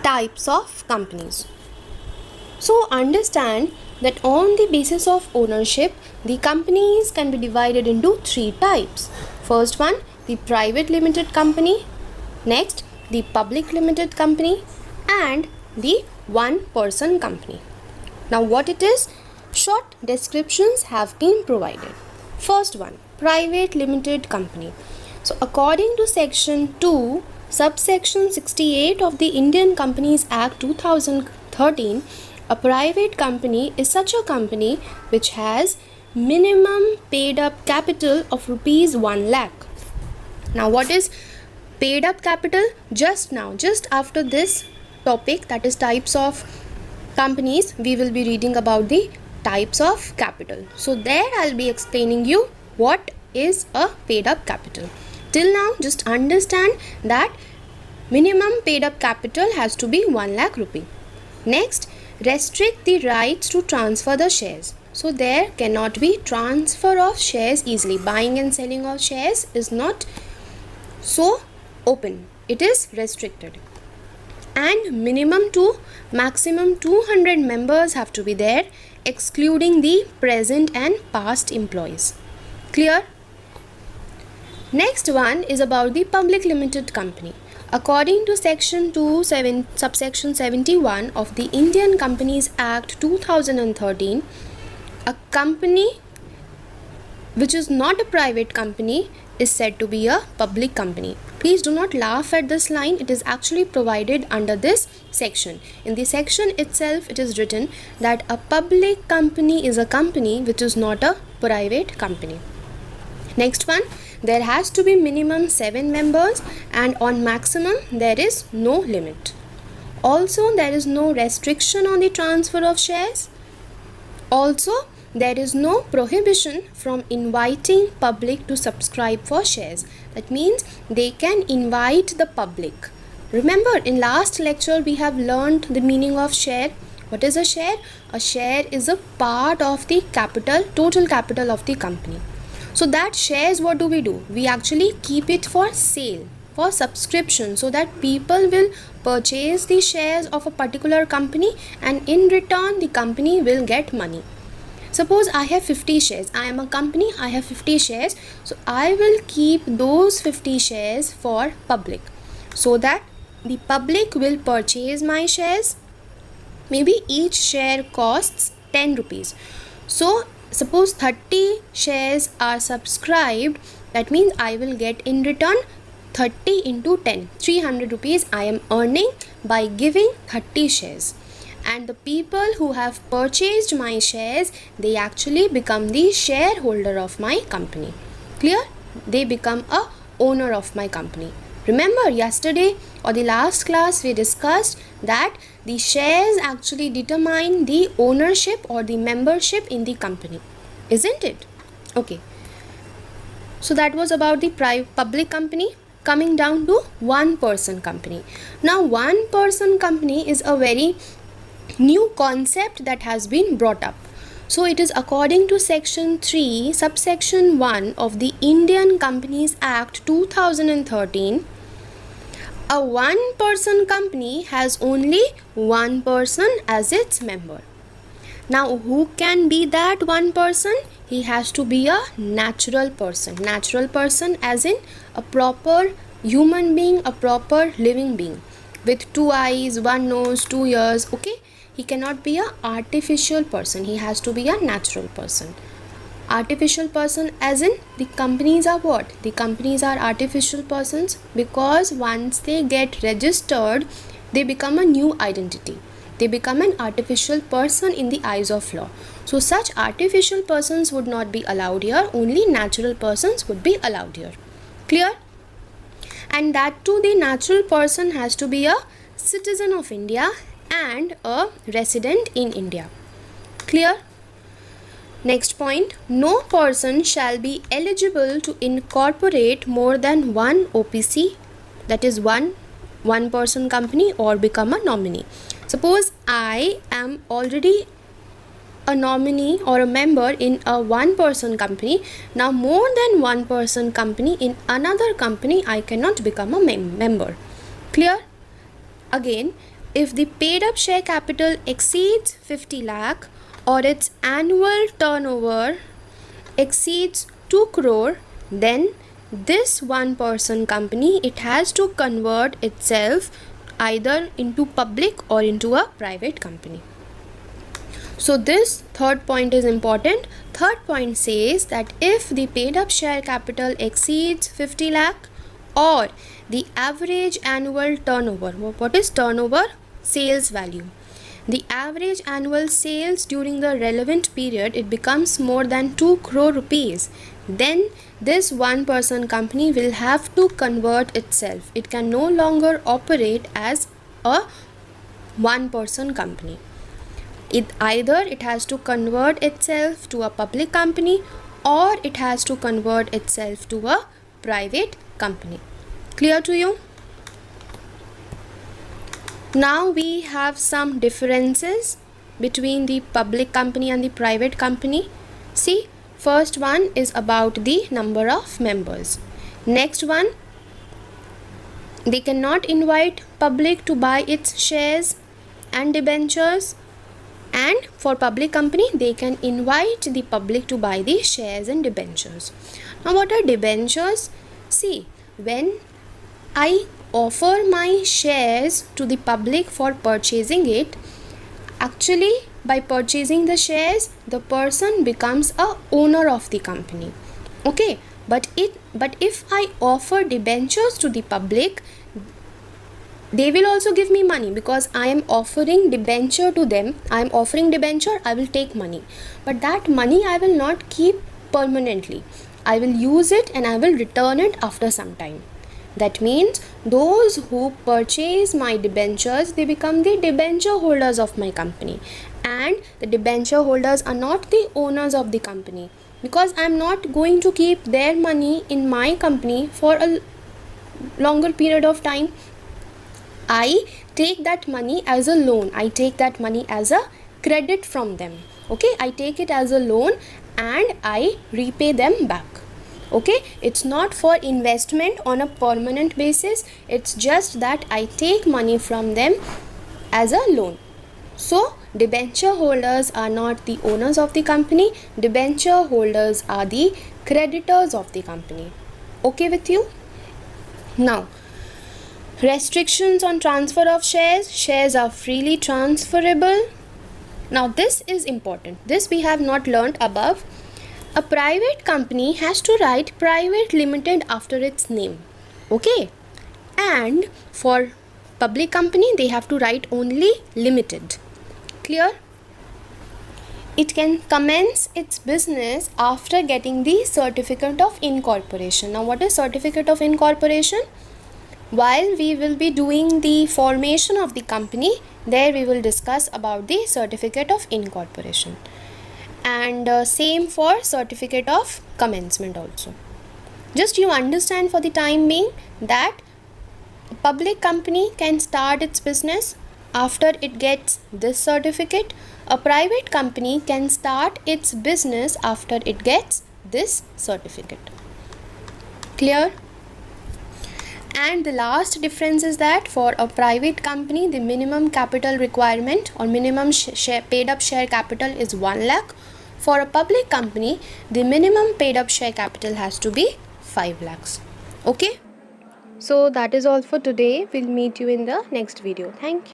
types of companies. So understand that on the basis of ownership, the companies can be divided into three types. First one, the private limited company. Next, the public limited company, and the one person company. Now what it is? Short descriptions have been provided. First one, private limited company. So according to section 2, subsection 68 of the Indian Companies Act 2013, a private company is such a company which has minimum paid up capital of rupees 1 lakh. Now what is paid up capital? Just after this topic, that is types of companies, we will be reading about the types of capital. So there I'll be explaining you what is a paid up capital. Till now, just understand that minimum paid up capital has to be 1 lakh rupee. Next, restrict the rights to transfer the shares. So there cannot be transfer of shares easily. Buying and selling of shares is not so open. It is restricted. And minimum to maximum 200 members have to be there, excluding the present and past employees. Clear? Next one is about the public limited company. According to section 2, subsection 71 of the Indian Companies Act 2013, a company which is not a private company is said to be a public company. Please do not laugh at this line. It is actually provided under this section. In the section itself, it is written that a public company is a company which is not a private company. Next one, there has to be minimum 7 members, and on maximum there is no limit. Also, there is no restriction on the transfer of shares. Also, there is no prohibition from inviting public to subscribe for shares. That means they can invite the public. Remember, in last lecture we have learned the meaning of share. What is a share? A share is a part of the capital, total capital of the company. So that shares, what do? We actually keep it for sale, for subscription, so that people will purchase the shares of a particular company, and in return the company will get money. Suppose I have 50 shares. I am a company, I have 50 shares. So I will keep those 50 shares for public, so that the public will purchase my shares. Maybe each share costs 10 rupees. So suppose 30 shares are subscribed, that means I will get in return 30 into 10, 300 rupees I am earning by giving 30 shares. And the people who have purchased my shares, they actually become the shareholder of my company. Clear? They become a owner of my company. Remember, yesterday or the last class we discussed that the shares actually determine the ownership or the membership in the company, isn't it? Okay. So that was about the public company. Coming down to one person company. Now one person company is a very new concept that has been brought up. So it is according to section 3, subsection 1 of the Indian Companies Act 2013. A one person company has only one person as its member. Now who can be that one person? He has to be a natural person. Natural person as in a proper human being, a proper living being with 2 eyes, 1 nose, 2 ears. Okay, he cannot be an artificial person. He has to be a natural person. Artificial person as in the companies are what? The companies are artificial persons because once they get registered, they become a new identity. They become an artificial person in the eyes of law. So such artificial persons would not be allowed here. Only natural persons would be allowed here. Clear? And that too, the natural person has to be a citizen of India and a resident in India. Clear? Next point, no person shall be eligible to incorporate more than one OPC, that is one person company, or become a nominee. Suppose I am already a nominee or a member in a one person company. Now more than one person company in another company, I cannot become a member. Clear? Again, if the paid up share capital exceeds 50 lakh or its annual turnover exceeds 2 crore, then this one person company, it has to convert itself either into public or into a private company. So this third point is important. Third point says that if the paid up share capital exceeds 50 lakh or the average annual turnover, what is turnover? Sales value. The average annual sales during the relevant period, it becomes more than 2 crore rupees, then this one person company will have to convert itself. It can no longer operate as a one person company. It has to convert itself to a public company or it has to convert itself to a private company. Clear to you? Now we have some differences between the public company and the private company. See, first one is about the number of members. Next one, they cannot invite public to buy its shares and debentures. And for public company, they can invite the public to buy the shares and debentures. Now what are debentures? See, when I offer my shares to the public for purchasing it, actually by purchasing the shares, the person becomes a owner of the company. Okay, but if I offer debentures to the public, they will also give me money because I am offering debenture to them. I am offering debenture, I will take money. But that money I will not keep permanently. I will use it and I will return it after some time. That means those who purchase my debentures, they become the debenture holders of my company. And the debenture holders are not the owners of the company, because I am not going to keep their money in my company for a longer period of time. I take that money as a loan. I take that money as a credit from them. Okay, I take it as a loan and I repay them back. Okay, it's not for investment on a permanent basis. It's just that I take money from them as a loan. So debenture holders are not the owners of the company. Debenture holders are the creditors of the company. Okay with you? Now, restrictions on transfer of shares. Shares are freely transferable. Now this is important. This we have not learnt above. A private company has to write private limited after its name. Okay. And for public company, they have to write only limited. Clear? It can commence its business after getting the certificate of incorporation. Now what is certificate of incorporation? While we will be doing the formation of the company, there we will discuss about the certificate of incorporation. And same for certificate of commencement also. Just you understand for the time being that a public company can start its business after it gets this certificate. A private company can start its business after it gets this certificate. Clear? And the last difference is that for a private company, the minimum capital requirement or minimum paid up share capital is 1 lakh. For a public company, the minimum paid up share capital has to be 5 lakhs. Okay? So that is all for today. We'll meet you in the next video. Thank you.